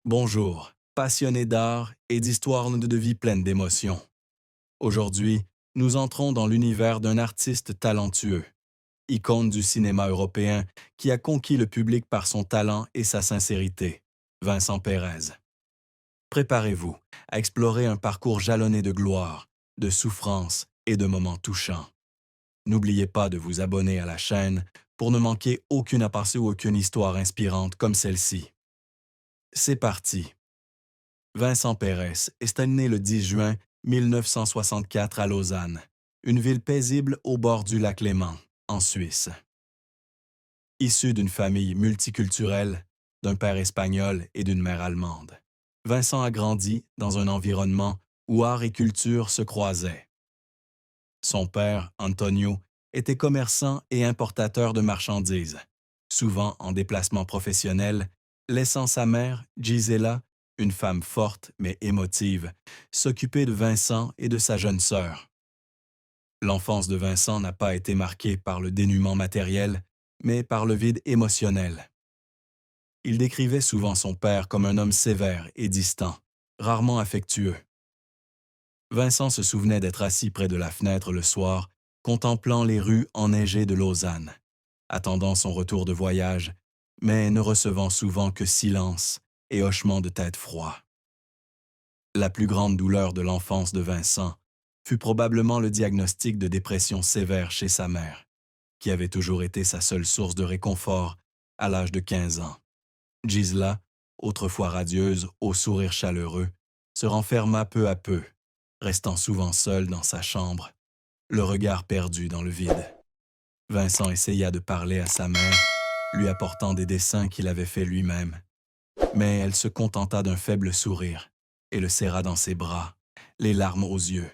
Bonjour, passionné d'art et d'histoires de vie pleines d'émotions. Aujourd'hui, nous entrons dans l'univers d'un artiste talentueux, icône du cinéma européen qui a conquis le public par son talent et sa sincérité, Vincent Pérez. Préparez-vous à explorer un parcours jalonné de gloire, de souffrance et de moments touchants. N'oubliez pas de vous abonner à la chaîne pour ne manquer aucune aperçu ou aucune histoire inspirante comme celle-ci. C'est parti! Vincent Pérez est né le 10 juin 1964 à Lausanne, une ville paisible au bord du lac Léman, en Suisse. Issu d'une famille multiculturelle, d'un père espagnol et d'une mère allemande, Vincent a grandi dans un environnement où art et culture se croisaient. Son père, Antonio, était commerçant et importateur de marchandises, souvent en déplacement professionnel, laissant sa mère, Gisela, une femme forte mais émotive, s'occuper de Vincent et de sa jeune sœur. L'enfance de Vincent n'a pas été marquée par le dénuement matériel, mais par le vide émotionnel. Il décrivait souvent son père comme un homme sévère et distant, rarement affectueux. Vincent se souvenait d'être assis près de la fenêtre le soir, contemplant les rues enneigées de Lausanne, attendant son retour de voyage, mais ne recevant souvent que silence et hochements de tête froids. La plus grande douleur de l'enfance de Vincent fut probablement le diagnostic de dépression sévère chez sa mère, qui avait toujours été sa seule source de réconfort à l'âge de 15 ans. Gisela, autrefois radieuse, au sourire chaleureux, se renferma peu à peu, restant souvent seule dans sa chambre, le regard perdu dans le vide. Vincent essaya de parler à sa mère, lui apportant des dessins qu'il avait faits lui-même, mais elle se contenta d'un faible sourire et le serra dans ses bras, les larmes aux yeux.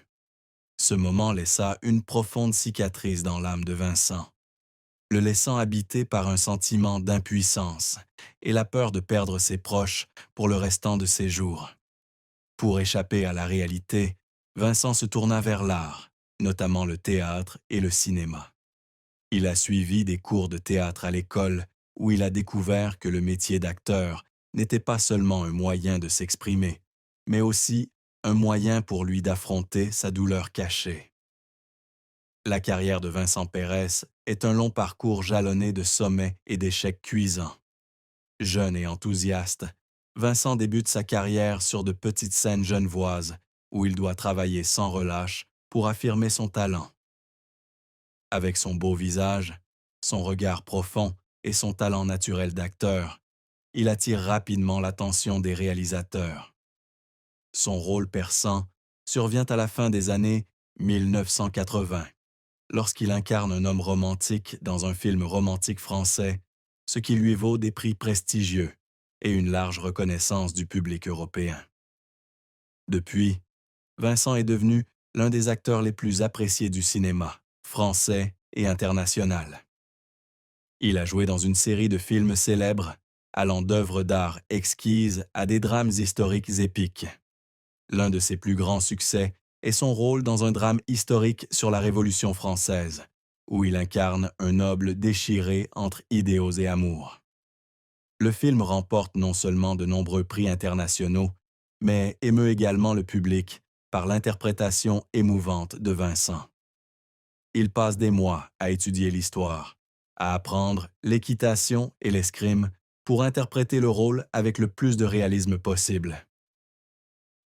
Ce moment laissa une profonde cicatrice dans l'âme de Vincent, le laissant habité par un sentiment d'impuissance et la peur de perdre ses proches pour le restant de ses jours. Pour échapper à la réalité, Vincent se tourna vers l'art, notamment le théâtre et le cinéma. Il a suivi des cours de théâtre à l'école où il a découvert que le métier d'acteur n'était pas seulement un moyen de s'exprimer, mais aussi un moyen pour lui d'affronter sa douleur cachée. La carrière de Vincent Pérez est un long parcours jalonné de sommets et d'échecs cuisants. Jeune et enthousiaste, Vincent débute sa carrière sur de petites scènes genevoises où il doit travailler sans relâche pour affirmer son talent. Avec son beau visage, son regard profond et son talent naturel d'acteur, il attire rapidement l'attention des réalisateurs. Son rôle perçant survient à la fin des années 1980, lorsqu'il incarne un homme romantique dans un film romantique français, ce qui lui vaut des prix prestigieux et une large reconnaissance du public européen. Depuis, Vincent est devenu l'un des acteurs les plus appréciés du cinéma, français et international. Il a joué dans une série de films célèbres, allant d'œuvres d'art exquises à des drames historiques épiques. L'un de ses plus grands succès est son rôle dans un drame historique sur la Révolution française, où il incarne un noble déchiré entre idéaux et amour. Le film remporte non seulement de nombreux prix internationaux, mais émeut également le public par l'interprétation émouvante de Vincent. Il passe des mois à étudier l'histoire, à apprendre l'équitation et l'escrime pour interpréter le rôle avec le plus de réalisme possible.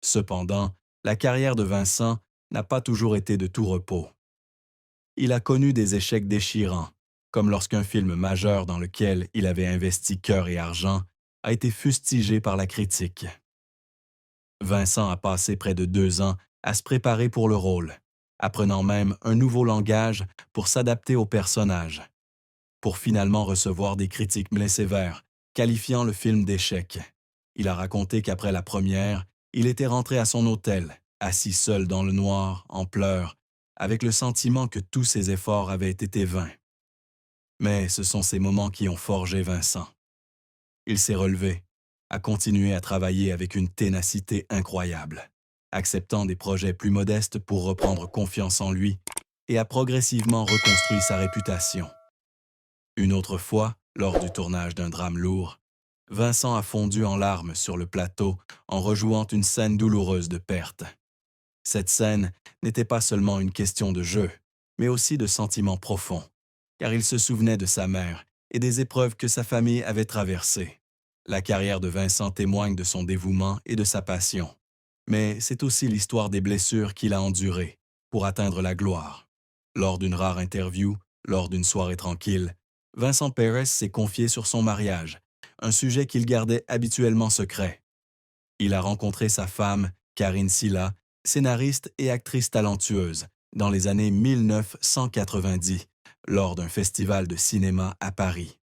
Cependant, la carrière de Vincent n'a pas toujours été de tout repos. Il a connu des échecs déchirants, comme lorsqu'un film majeur dans lequel il avait investi cœur et argent a été fustigé par la critique. Vincent a passé près de 2 ans à se préparer pour le rôle, apprenant même un nouveau langage pour s'adapter au personnage, pour finalement recevoir des critiques mais sévères, qualifiant le film d'échec. Il a raconté qu'après la première, il était rentré à son hôtel, assis seul dans le noir, en pleurs, avec le sentiment que tous ses efforts avaient été vains. Mais ce sont ces moments qui ont forgé Vincent. Il s'est relevé, a continué à travailler avec une ténacité incroyable, acceptant des projets plus modestes pour reprendre confiance en lui et a progressivement reconstruit sa réputation. Une autre fois, lors du tournage d'un drame lourd, Vincent a fondu en larmes sur le plateau en rejouant une scène douloureuse de perte. Cette scène n'était pas seulement une question de jeu, mais aussi de sentiments profonds, car il se souvenait de sa mère et des épreuves que sa famille avait traversées. La carrière de Vincent témoigne de son dévouement et de sa passion, mais c'est aussi l'histoire des blessures qu'il a endurées pour atteindre la gloire. Lors d'une rare interview, lors d'une soirée tranquille, Vincent Pérez s'est confié sur son mariage, un sujet qu'il gardait habituellement secret. Il a rencontré sa femme, Karine Silla, scénariste et actrice talentueuse, dans les années 1990, lors d'un festival de cinéma à Paris.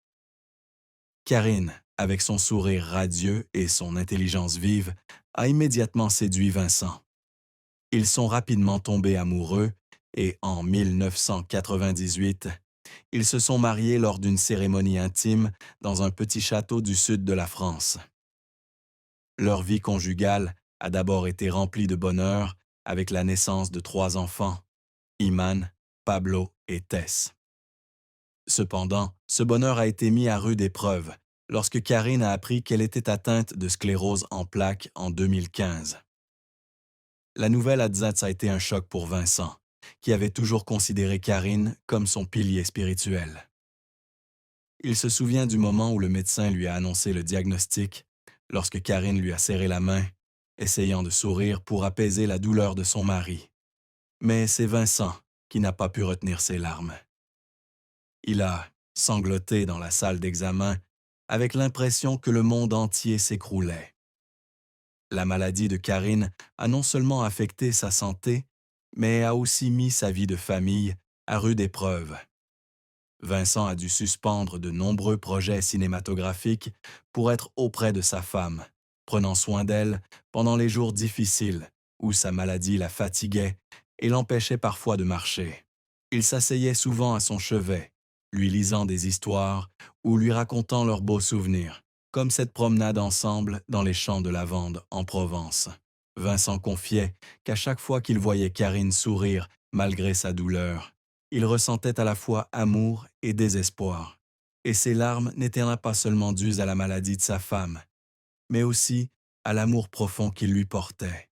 Karine, avec son sourire radieux et son intelligence vive, a immédiatement séduit Vincent. Ils sont rapidement tombés amoureux et, en 1998, ils se sont mariés lors d'une cérémonie intime dans un petit château du sud de la France. Leur vie conjugale a d'abord été remplie de bonheur avec la naissance de 3 enfants, Iman, Pablo et Tess. Cependant, ce bonheur a été mis à rude épreuve lorsque Karine a appris qu'elle était atteinte de sclérose en plaques en 2015. La nouvelle a été un choc pour Vincent, qui avait toujours considéré Karine comme son pilier spirituel. Il se souvient du moment où le médecin lui a annoncé le diagnostic, lorsque Karine lui a serré la main, essayant de sourire pour apaiser la douleur de son mari. Mais c'est Vincent qui n'a pas pu retenir ses larmes. Il a sangloté dans la salle d'examen avec l'impression que le monde entier s'écroulait. La maladie de Karine a non seulement affecté sa santé, mais a aussi mis sa vie de famille à rude épreuve. Vincent a dû suspendre de nombreux projets cinématographiques pour être auprès de sa femme, prenant soin d'elle pendant les jours difficiles où sa maladie la fatiguait et l'empêchait parfois de marcher. Il s'asseyait souvent à son chevet, lui lisant des histoires ou lui racontant leurs beaux souvenirs, comme cette promenade ensemble dans les champs de lavande en Provence. Vincent confiait qu'à chaque fois qu'il voyait Karine sourire malgré sa douleur, il ressentait à la fois amour et désespoir. Et ses larmes n'étaient pas seulement dues à la maladie de sa femme, mais aussi à l'amour profond qu'il lui portait.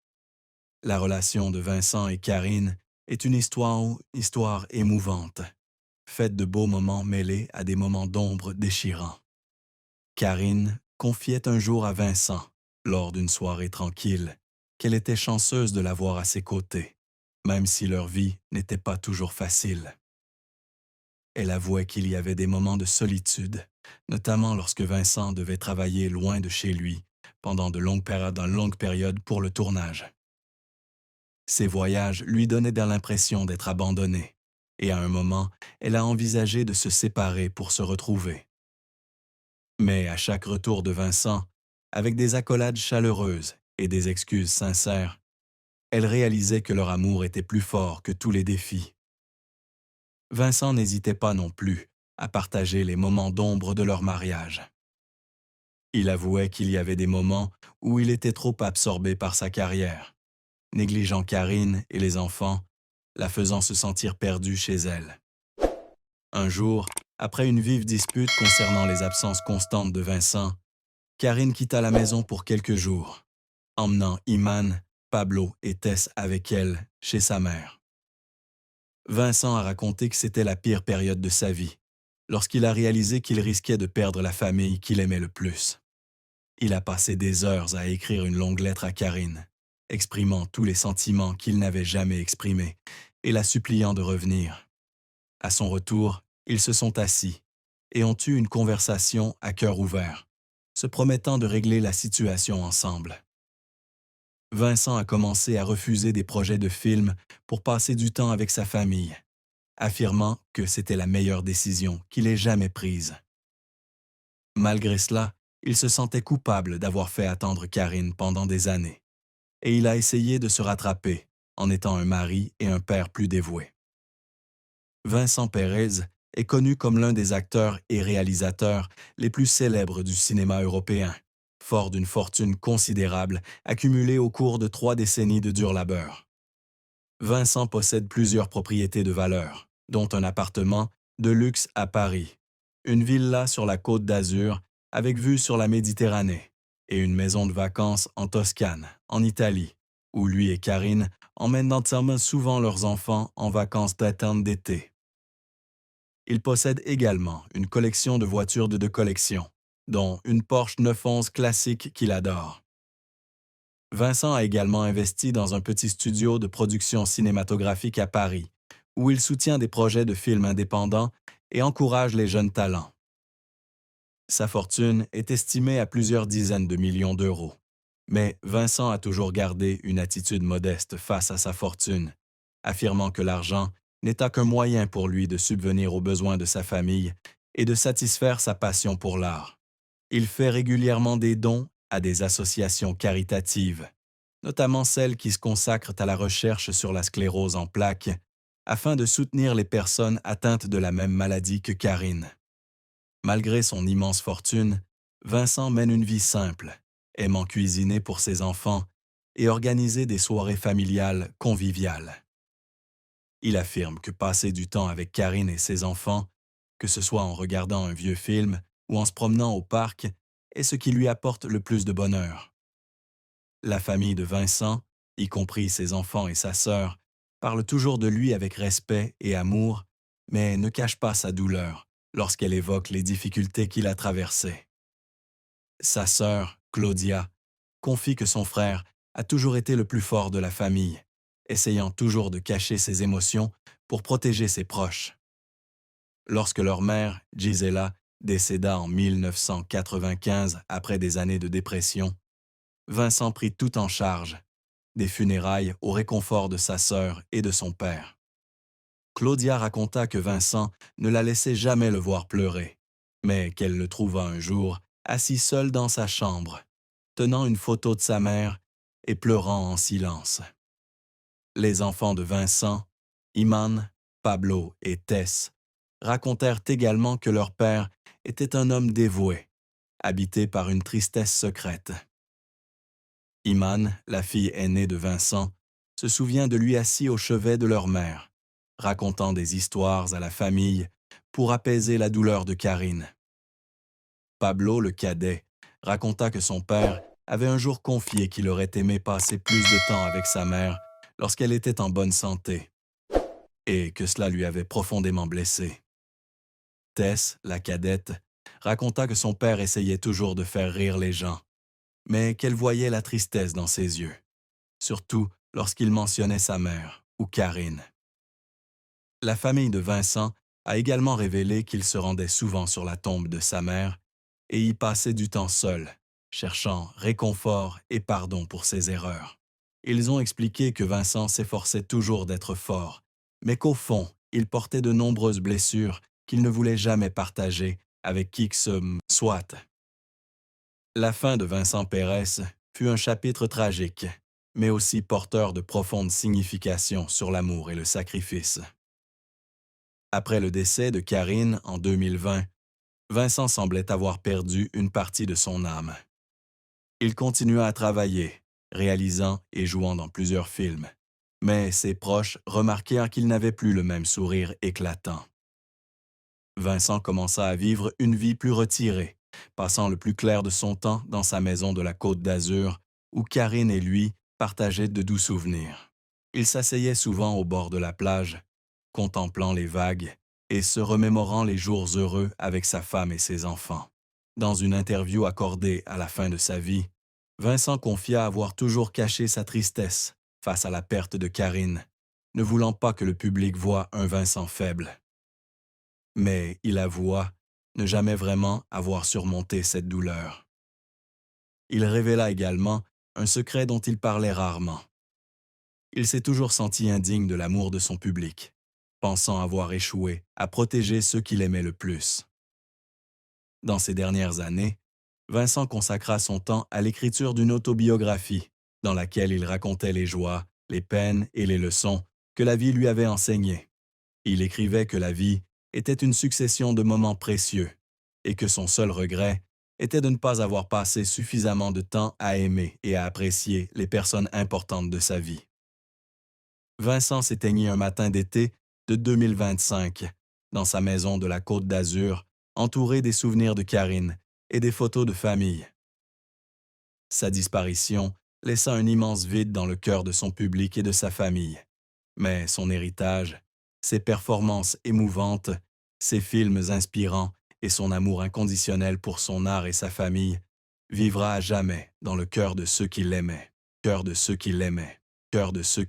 La relation de Vincent et Karine est une histoire émouvante, faite de beaux moments mêlés à des moments d'ombre déchirants. Karine confiait un jour à Vincent, lors d'une soirée tranquille, qu'elle était chanceuse de l'avoir à ses côtés, même si leur vie n'était pas toujours facile. Elle avouait qu'il y avait des moments de solitude, notamment lorsque Vincent devait travailler loin de chez lui pendant de longues périodes pour le tournage. Ces voyages lui donnaient l'impression d'être abandonnée, et à un moment, elle a envisagé de se séparer pour se retrouver. Mais à chaque retour de Vincent, avec des accolades chaleureuses et des excuses sincères, elle réalisait que leur amour était plus fort que tous les défis. Vincent n'hésitait pas non plus à partager les moments d'ombre de leur mariage. Il avouait qu'il y avait des moments où il était trop absorbé par sa carrière, négligeant Karine et les enfants, la faisant se sentir perdue chez elle. Un jour, après une vive dispute concernant les absences constantes de Vincent, Karine quitta la maison pour quelques jours, emmenant Iman, Pablo et Tess avec elle chez sa mère. Vincent a raconté que c'était la pire période de sa vie, lorsqu'il a réalisé qu'il risquait de perdre la famille qu'il aimait le plus. Il a passé des heures à écrire une longue lettre à Karine, exprimant tous les sentiments qu'il n'avait jamais exprimés et la suppliant de revenir. À son retour, ils se sont assis et ont eu une conversation à cœur ouvert, se promettant de régler la situation ensemble. Vincent a commencé à refuser des projets de films pour passer du temps avec sa famille, affirmant que c'était la meilleure décision qu'il ait jamais prise. Malgré cela, il se sentait coupable d'avoir fait attendre Karine pendant des années, et il a essayé de se rattraper en étant un mari et un père plus dévoués. Vincent Pérez est connu comme l'un des acteurs et réalisateurs les plus célèbres du cinéma européen, fort d'une fortune considérable accumulée au cours de 3 décennies de dur labeur. Vincent possède plusieurs propriétés de valeur, dont un appartement de luxe à Paris, une villa sur la Côte d'Azur avec vue sur la Méditerranée, et une maison de vacances en Toscane, en Italie, où lui et Karine emmènent entièrement souvent leurs enfants en vacances d'attente d'été. Il possède également une collection de voitures de collection, dont une Porsche 911 classique qu'il adore. Vincent a également investi dans un petit studio de production cinématographique à Paris, où il soutient des projets de films indépendants et encourage les jeunes talents. Sa fortune est estimée à plusieurs dizaines de millions d'euros. Mais Vincent a toujours gardé une attitude modeste face à sa fortune, affirmant que l'argent n'était qu'un moyen pour lui de subvenir aux besoins de sa famille et de satisfaire sa passion pour l'art. Il fait régulièrement des dons à des associations caritatives, notamment celles qui se consacrent à la recherche sur la sclérose en plaques, afin de soutenir les personnes atteintes de la même maladie que Karine. Malgré son immense fortune, Vincent mène une vie simple, aimant cuisiner pour ses enfants et organiser des soirées familiales conviviales. Il affirme que passer du temps avec Karine et ses enfants, que ce soit en regardant un vieux film ou en se promenant au parc, est ce qui lui apporte le plus de bonheur. La famille de Vincent, y compris ses enfants et sa sœur, parle toujours de lui avec respect et amour, mais ne cache pas sa douleur lorsqu'elle évoque les difficultés qu'il a traversées. Sa sœur, Claudia, confie que son frère a toujours été le plus fort de la famille, essayant toujours de cacher ses émotions pour protéger ses proches. Lorsque leur mère, Gisela, décéda en 1995 après des années de dépression, Vincent prit tout en charge, des funérailles au réconfort de sa sœur et de son père. Claudia raconta que Vincent ne la laissait jamais le voir pleurer, mais qu'elle le trouva un jour assis seul dans sa chambre, tenant une photo de sa mère et pleurant en silence. Les enfants de Vincent, Iman, Pablo et Tess, racontèrent également que leur père était un homme dévoué, habité par une tristesse secrète. Iman, la fille aînée de Vincent, se souvient de lui assis au chevet de leur mère, racontant des histoires à la famille pour apaiser la douleur de Karine. Pablo, le cadet, raconta que son père avait un jour confié qu'il aurait aimé passer plus de temps avec sa mère lorsqu'elle était en bonne santé, et que cela lui avait profondément blessé. Tess, la cadette, raconta que son père essayait toujours de faire rire les gens, mais qu'elle voyait la tristesse dans ses yeux, surtout lorsqu'il mentionnait sa mère ou Karine. La famille de Vincent a également révélé qu'il se rendait souvent sur la tombe de sa mère et y passait du temps seul, cherchant réconfort et pardon pour ses erreurs. Ils ont expliqué que Vincent s'efforçait toujours d'être fort, mais qu'au fond, il portait de nombreuses blessures qu'il ne voulait jamais partager avec qui que ce soit. La fin de Vincent Pérez fut un chapitre tragique, mais aussi porteur de profondes significations sur l'amour et le sacrifice. Après le décès de Karine en 2020, Vincent semblait avoir perdu une partie de son âme. Il continua à travailler, réalisant et jouant dans plusieurs films, mais ses proches remarquèrent qu'il n'avait plus le même sourire éclatant. Vincent commença à vivre une vie plus retirée, passant le plus clair de son temps dans sa maison de la Côte d'Azur, où Karine et lui partageaient de doux souvenirs. Il s'asseyait souvent au bord de la plage, contemplant les vagues et se remémorant les jours heureux avec sa femme et ses enfants. Dans une interview accordée à la fin de sa vie, Vincent confia avoir toujours caché sa tristesse face à la perte de Karine, ne voulant pas que le public voie un Vincent faible. Mais il avoua ne jamais vraiment avoir surmonté cette douleur. Il révéla également un secret dont il parlait rarement. Il s'est toujours senti indigne de l'amour de son public, pensant avoir échoué à protéger ceux qu'il aimait le plus. Dans ces dernières années, Vincent consacra son temps à l'écriture d'une autobiographie dans laquelle il racontait les joies, les peines et les leçons que la vie lui avait enseignées. Il écrivait que la vie était une succession de moments précieux et que son seul regret était de ne pas avoir passé suffisamment de temps à aimer et à apprécier les personnes importantes de sa vie. Vincent s'éteignit un matin d'été de 2025 dans sa maison de la Côte d'Azur, entouré des souvenirs de Karine et des photos de famille. Sa disparition laissa un immense vide dans le cœur de son public et de sa famille. Mais son héritage, ses performances émouvantes, ses films inspirants et son amour inconditionnel pour son art et sa famille vivra à jamais dans le cœur de ceux qui l'aimaient, cœur de ceux qui l'aimaient, cœur de ceux